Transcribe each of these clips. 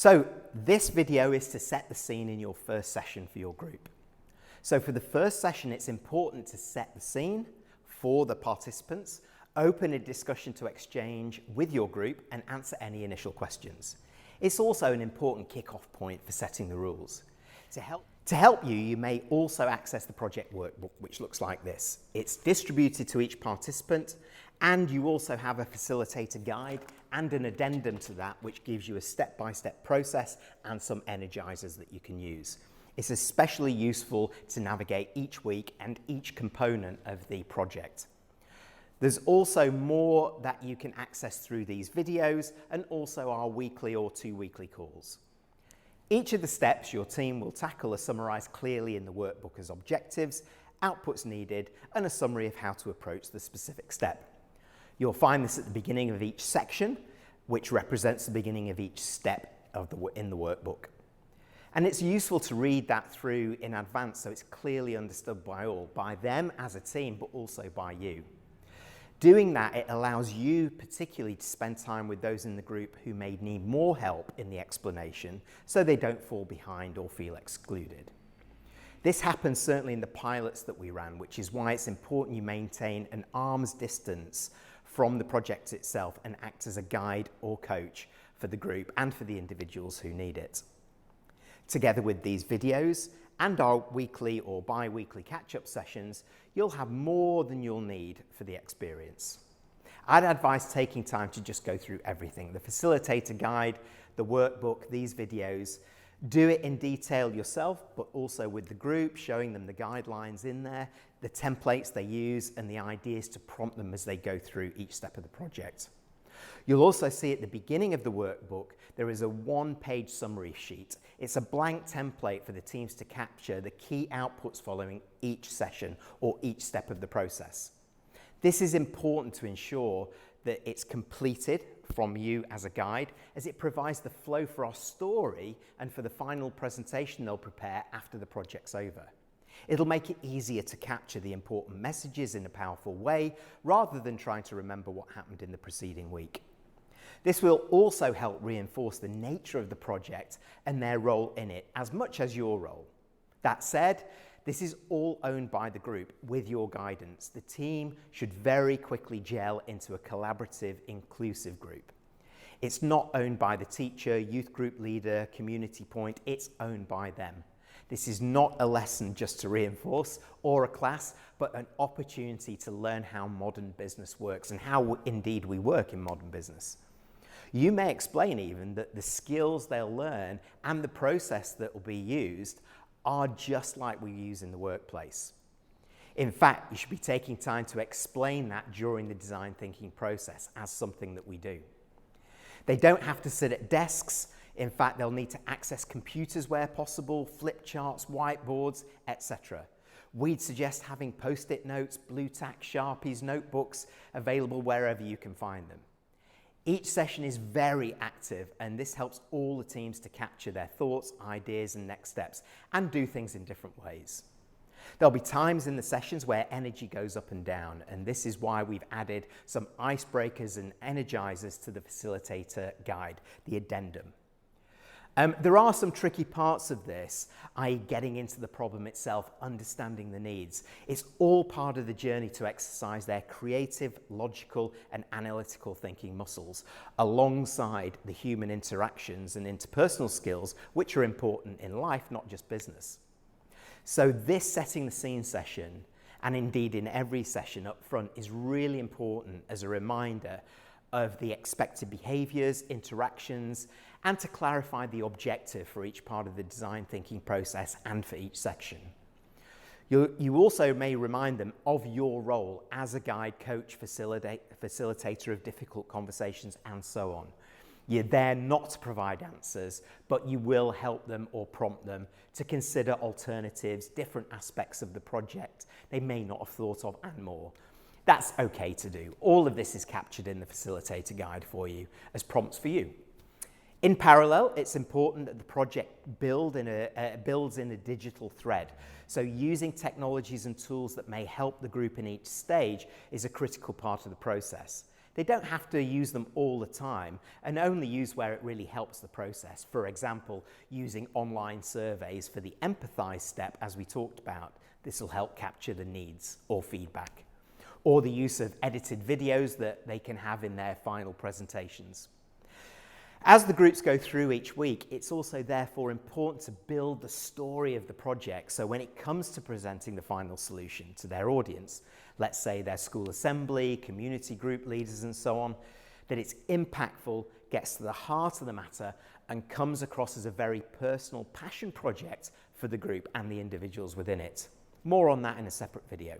So this video is to set the scene in your first session for your group. So for the first session, it's important to set the scene for the participants, open a discussion to exchange with your group and answer any initial questions. It's also an important kick-off point for setting the rules. To help you, you may also access the project workbook, which looks like this. It's distributed to each participant, and you also have a facilitator guide and an addendum to that, which gives you a step-by-step process and some energizers that you can use. It's especially useful to navigate each week and each component of the project. There's also more that you can access through these videos and also our weekly or 2 weekly calls. Each of the steps your team will tackle are summarised clearly in the workbook as objectives, outputs needed, and a summary of how to approach the specific step. You'll find this at the beginning of each section, which represents the beginning of each step in the workbook. And it's useful to read that through in advance so it's clearly understood by all, by them as a team, but also by you. Doing that, it allows you particularly to spend time with those in the group who may need more help in the explanation so they don't fall behind or feel excluded. This happens certainly in the pilots that we ran, which is why it's important you maintain an arm's distance from the project itself and act as a guide or coach for the group and for the individuals who need it. Together with these videos and our weekly or bi-weekly catch-up sessions, you'll have more than you'll need for the experience. I'd advise taking time to just go through everything, the facilitator guide, the workbook, these videos. Do it in detail yourself, but also with the group, showing them the guidelines in there, the templates they use, and the ideas to prompt them as they go through each step of the project. You'll also see at the beginning of the workbook, there is a one-page summary sheet. It's a blank template for the teams to capture the key outputs following each session or each step of the process. This is important to ensure that it's completed from you as a guide, as it provides the flow for our story and for the final presentation they'll prepare after the project's over. It'll make it easier to capture the important messages in a powerful way, rather than trying to remember what happened in the preceding week. This will also help reinforce the nature of the project and their role in it, as much as your role. That said, this is all owned by the group with your guidance. The team should very quickly gel into a collaborative, inclusive group. It's not owned by the teacher, youth group leader, community point, it's owned by them. This is not a lesson just to reinforce or a class, but an opportunity to learn how modern business works and how indeed we work in modern business. You may explain even that the skills they'll learn and the process that will be used are just like we use in the workplace. In fact, you should be taking time to explain that during the design thinking process as something that we do. They don't have to sit at desks. In fact, they'll need to access computers where possible, flip charts, whiteboards, etc. We'd suggest having post-it notes, blue tack, Sharpies, notebooks available wherever you can find them. Each session is very active, and this helps all the teams to capture their thoughts, ideas, and next steps, and do things in different ways. There'll be times in the sessions where energy goes up and down, and this is why we've added some icebreakers and energizers to the facilitator guide, the addendum. There are some tricky parts of this, i.e. getting into the problem itself, understanding the needs. It's all part of the journey to exercise their creative, logical, and analytical thinking muscles, alongside the human interactions and interpersonal skills, which are important in life, not just business. So this setting the scene session, and indeed in every session up front, is really important as a reminder of the expected behaviours, interactions, and to clarify the objective for each part of the design thinking process and for each section. You also may remind them of your role as a guide, coach, facilitator of difficult conversations, and so on. You're there not to provide answers, but you will help them or prompt them to consider alternatives, different aspects of the project they may not have thought of, and more. That's okay to do. All of this is captured in the facilitator guide for you as prompts for you. In parallel, it's important that the project builds in a digital thread. So using technologies and tools that may help the group in each stage is a critical part of the process. They don't have to use them all the time and only use where it really helps the process. For example, using online surveys for the empathise step, as we talked about. This will help capture the needs or feedback. Or the use of edited videos that they can have in their final presentations. As the groups go through each week, it's also therefore important to build the story of the project, so when it comes to presenting the final solution to their audience, let's say their school assembly, community group leaders and so on, that it's impactful, gets to the heart of the matter and comes across as a very personal passion project for the group and the individuals within it. More on that in a separate video.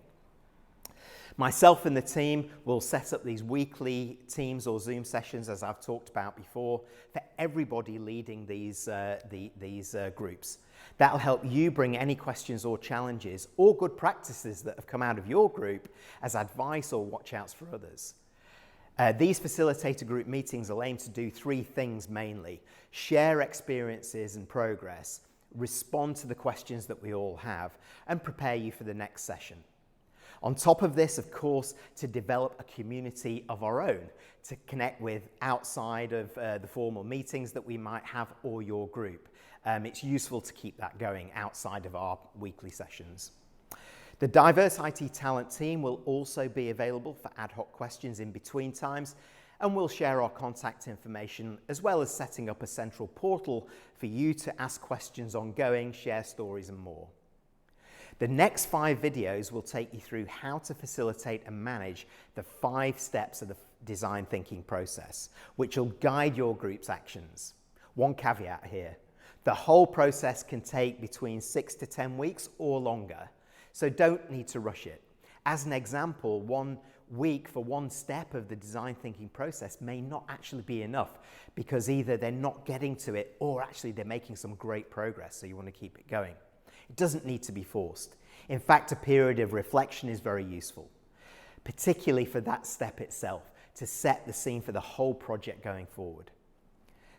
Myself and the team will set up these weekly Teams or Zoom sessions, as I've talked about before, for everybody leading these groups. That'll help you bring any questions or challenges or good practices that have come out of your group as advice or watch-outs for others. These facilitator group meetings will aim to do three things mainly: share experiences and progress, respond to the questions that we all have, and prepare you for the next session. On top of this, of course, to develop a community of our own, to connect with outside of the formal meetings that we might have or your group. It's useful to keep that going outside of our weekly sessions. The Diverse IT Talent team will also be available for ad hoc questions in between times, and we'll share our contact information as well as setting up a central portal for you to ask questions ongoing, share stories and more. The next 5 videos will take you through how to facilitate and manage the 5 steps of the design thinking process, which will guide your group's actions. One caveat here: the whole process can take between 6 to 10 weeks or longer, so don't need to rush it. As an example, 1 week for one step of the design thinking process may not actually be enough, because either they're not getting to it or actually they're making some great progress, so you want to keep it going. It doesn't need to be forced. In fact, a period of reflection is very useful, particularly for that step itself, to set the scene for the whole project going forward.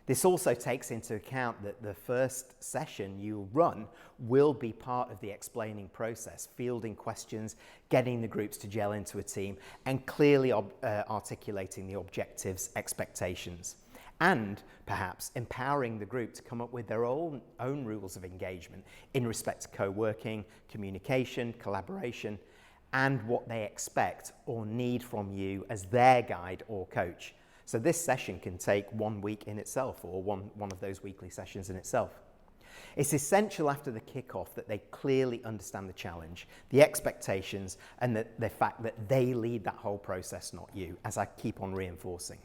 This also takes into account that the first session you run will be part of the explaining process, fielding questions, getting the groups to gel into a team, and clearly articulating the objectives, expectations, and perhaps empowering the group to come up with their own rules of engagement in respect to co-working, communication, collaboration, and what they expect or need from you as their guide or coach. So this session can take 1 week in itself, or one of those weekly sessions in itself. It's essential after the kickoff that they clearly understand the challenge, the expectations, and the fact that they lead that whole process, not you, as I keep on reinforcing.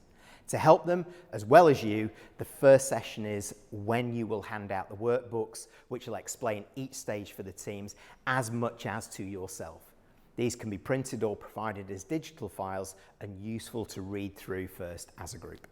To help them, as well as you, the first session is when you will hand out the workbooks, which will explain each stage for the teams as much as to yourself. These can be printed or provided as digital files and useful to read through first as a group.